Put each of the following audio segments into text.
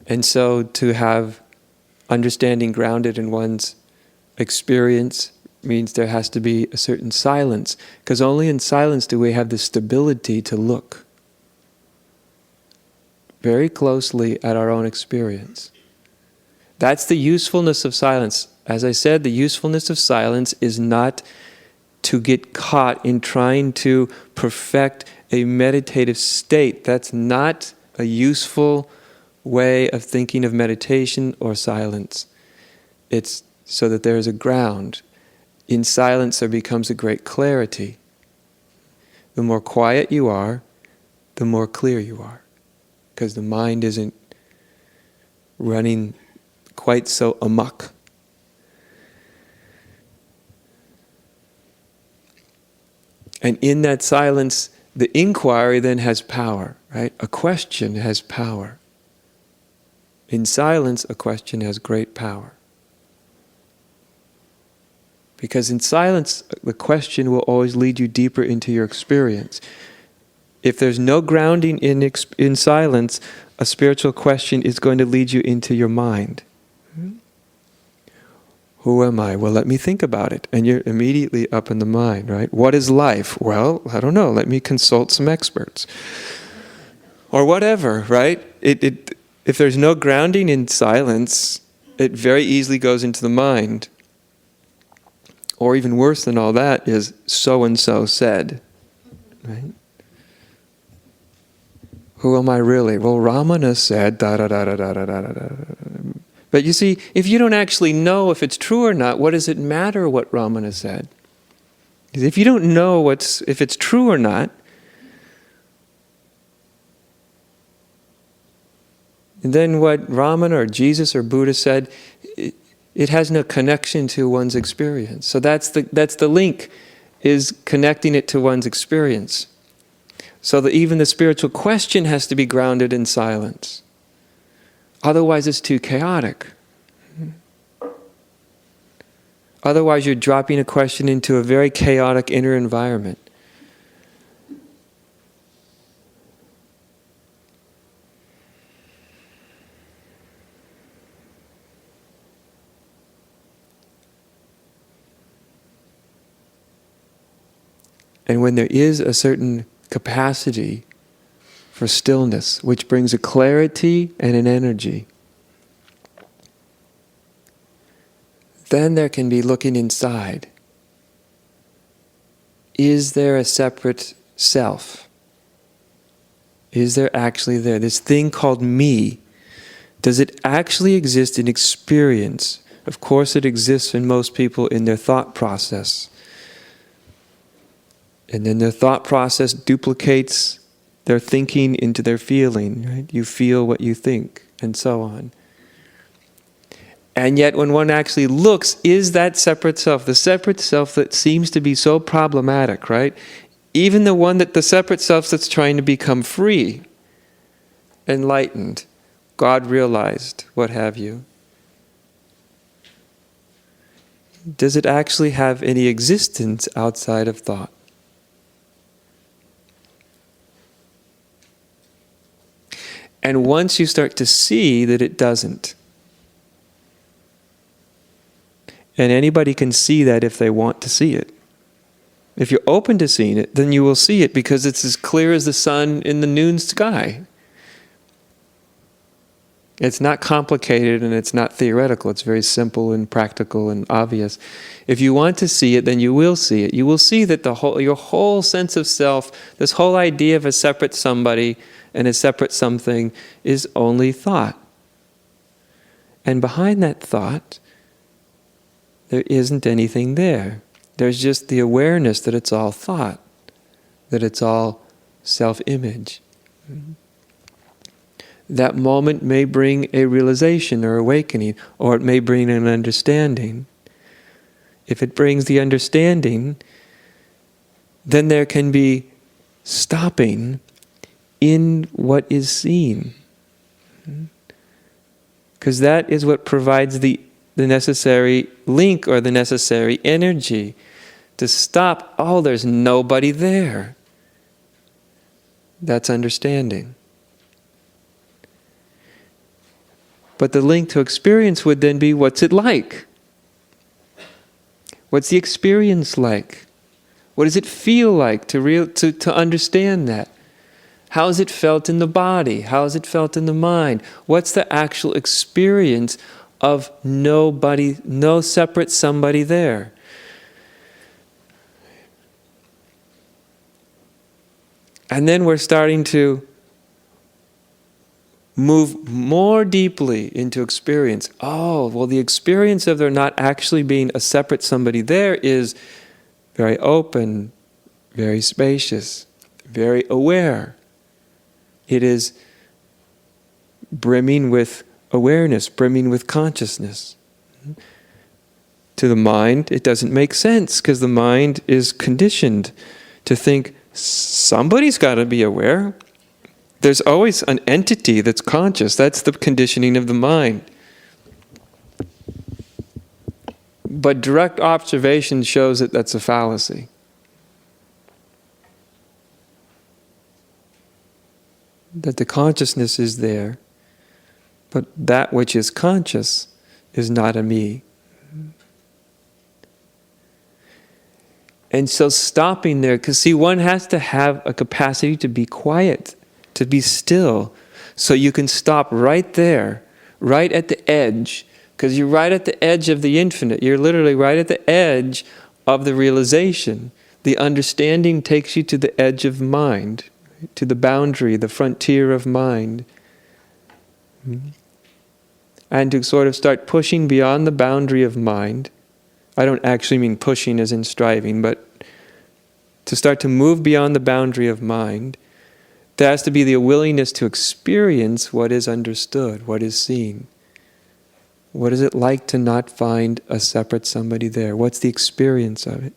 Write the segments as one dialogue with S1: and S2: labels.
S1: And so to have understanding grounded in one's experience means there has to be a certain silence, because only in silence do we have the stability to look very closely at our own experience. That's the usefulness of silence. As I said, the usefulness of silence is not to get caught in trying to perfect a meditative state. That's not a useful way of thinking of meditation or silence. It's so that there is a ground. In silence there becomes a great clarity. The more quiet you are, the more clear you are, because the mind isn't running quite so amok. And in that silence, the inquiry then has power, right? A question has power. In silence, a question has great power. Because in silence, the question will always lead you deeper into your experience. If there's no grounding in silence, a spiritual question is going to lead you into your mind. Who am I? Well, let me think about it. And you're immediately up in the mind, right? What is life? Well, I don't know. Let me consult some experts. Or whatever, right? If there's no grounding in silence, it very easily goes into the mind. Or even worse than all that is so-and-so said, right? Who am I really? Well, Ramana said da-da-da-da-da-da-da-da. But you see, if you don't actually know if it's true or not, what does it matter what Ramana said? If you don't know if it's true or not, then what Ramana or Jesus or Buddha said, it has no connection to one's experience. So that's the link, is connecting it to one's experience. So that even the spiritual question has to be grounded in silence. Otherwise it's too chaotic. Otherwise you're dropping a question into a very chaotic inner environment. And when there is a certain capacity for stillness, which brings a clarity and an energy, then there can be looking inside. Is there a separate self? Is there actually this thing called me? Does it actually exist in experience? Of course it exists in most people in their thought process. And then their thought process duplicates their thinking into their feeling, right? You feel what you think, and so on. And yet when one actually looks, is that separate self, the separate self that seems to be so problematic, right? Even the separate self that's trying to become free, enlightened, God realized, what have you. Does it actually have any existence outside of thought? And once you start to see that it doesn't, and anybody can see that if they want to see it. If you're open to seeing it, then you will see it, because it's as clear as the sun in the noon sky. It's not complicated and it's not theoretical. It's very simple and practical and obvious. If you want to see it, then you will see it. You will see that your whole sense of self, this whole idea of a separate somebody and a separate something, is only thought. And behind that thought, there isn't anything there. There's just the awareness that it's all thought, that it's all self-image. That moment may bring a realization or awakening, or it may bring an understanding. If it brings the understanding, then there can be stopping in what is seen. Because that is what provides the necessary link or the necessary energy to stop. Oh, there's nobody there. That's understanding. But the link to experience would then be, what's it like? What's the experience like? What does it feel like to understand that? How is it felt in the body? How is it felt in the mind? What's the actual experience of nobody, no separate somebody there? And then we're starting to move more deeply into experience. Oh, well, the experience of there not actually being a separate somebody there is very open, very spacious, very aware. It is brimming with awareness, brimming with consciousness. To the mind, it doesn't make sense because the mind is conditioned to think somebody's got to be aware. There's always an entity that's conscious. That's the conditioning of the mind. But direct observation shows that that's a fallacy. That the consciousness is there, but that which is conscious is not a me. And so stopping there, because see, one has to have a capacity to be quiet, to be still, so you can stop right there, right at the edge, because you're right at the edge of the infinite. You're literally right at the edge of the realization. The understanding takes you to the edge of mind, to the boundary, the frontier of mind. And to sort of start pushing beyond the boundary of mind. I don't actually mean pushing as in striving, but to start to move beyond the boundary of mind, there has to be the willingness to experience what is understood, what is seen. What is it like to not find a separate somebody there? What's the experience of it?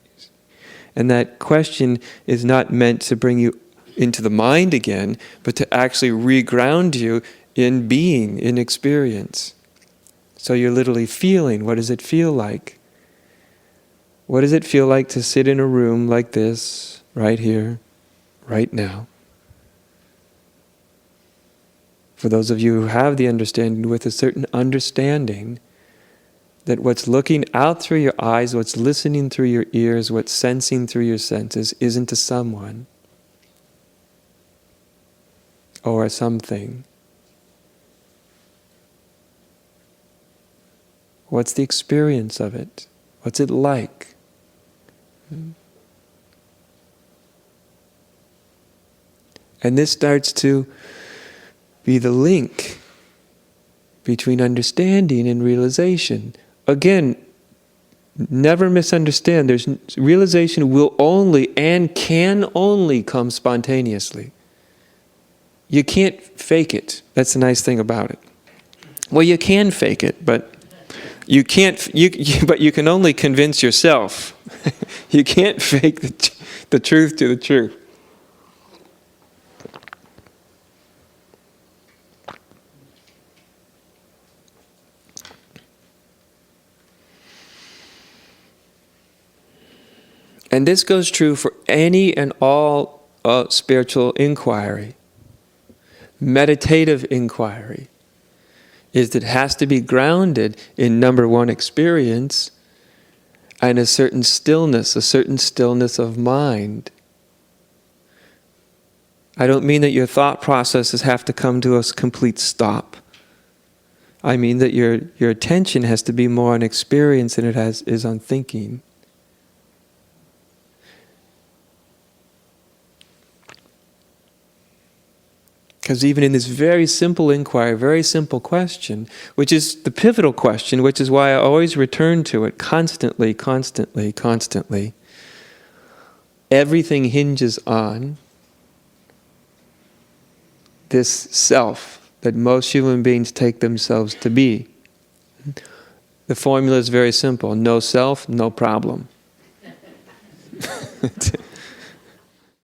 S1: And that question is not meant to bring you into the mind again, but to actually reground you in being, in experience. So you're literally feeling, what does it feel like? What does it feel like to sit in a room like this, right here, right now? For those of you who have the understanding, with a certain understanding that what's looking out through your eyes, what's listening through your ears, what's sensing through your senses isn't a someone or a something. What's the experience of it? What's it like? And this starts to be the link between understanding and realization. Again, never misunderstand. Realization will only and can only come spontaneously. You can't fake it. That's the nice thing about it. Well, you can fake it, but you can't. But you can only convince yourself. You can't fake the truth to the truth. And this goes true for any and all spiritual inquiry. Meditative inquiry is that it has to be grounded in number one, experience, and a certain stillness of mind. I don't mean that your thought processes have to come to a complete stop. I mean that your attention has to be more on experience than it is on thinking. Because even in this very simple inquiry, very simple question, which is the pivotal question, which is why I always return to it constantly, everything hinges on this self that most human beings take themselves to be. The formula is very simple. No self, no problem.